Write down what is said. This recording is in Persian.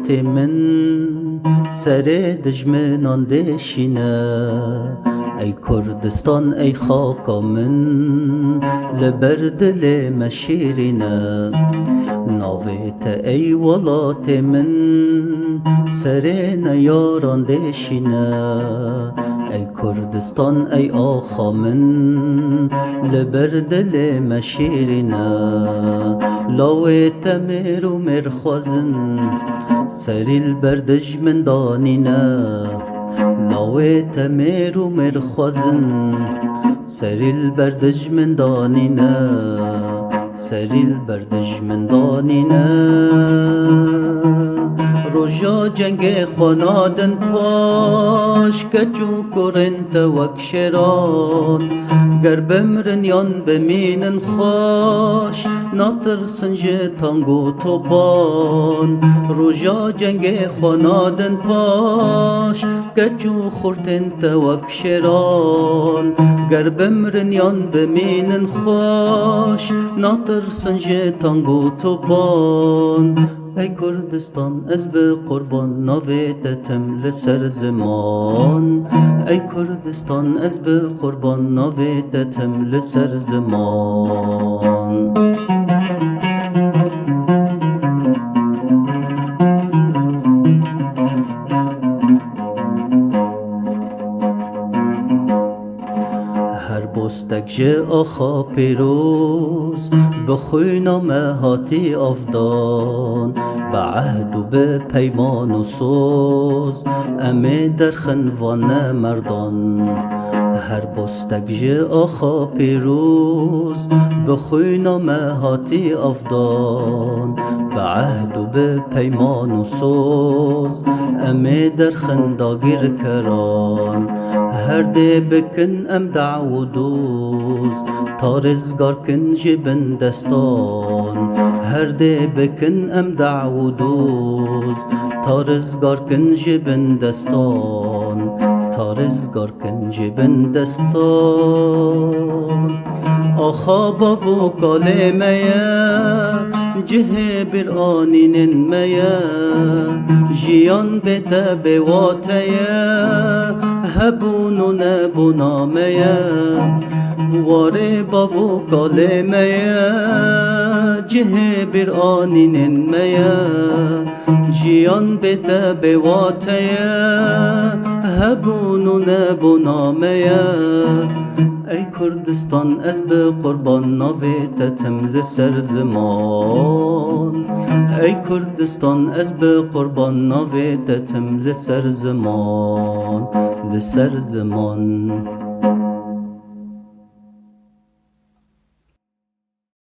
ولات من سر دجمنان دشینه ای کردستان ای خاکا من لبر دل مشیرینه ناویت ای ولات من سر نیاران دشینه ای کردستان ای آخا من لبر دل مشیرینه لاویت میرو مرخوازن سریل بردج من دانینه لاویت میرو مرخوازن سریل بردج من دانینه سریل بردج من دانینه روژا جنگ خونادن پاش کچو کرنت وک شران گر بمرن یان بمینن خوش ناترسن جه تانگو توبان روژا جنگ خونادن پاش کچو خورتنت وک شران گر بمرن یان بمینن خوش ناترسن جه تانگو توبان ای کردستان از به قربان ناویدتم لسر زمان ای کردستان از به قربان ناویدتم لسر زمان هر بستک جه آخا پیروز بخوی نامه هاتی افدان به عهد و به پیمان و سوز امی در خنوان مردان هر بستک جه آخا پیروز بخوی نامه هاتی افدان به عهد و به پیمان و سوز امی در خنداگیر کران هر ده بکن ام دعو دوز تا رزگار کن جبن دستان هر ده بکن ام دعو دوز تا رزگار کن جبن دستان تا رزگار کن جبن دستان آخا باو کالمه جه بر آنین میا جیان بتا بواته هبون و نبونا میا واره باو کالمه جه بر آنین میا جیان بتا بواته هبون و نبونا میا ای کردستان از به قربان ناویتتم لسر زمان ای کردستان از به قربان ناویتتم لسر زمان لسر زمان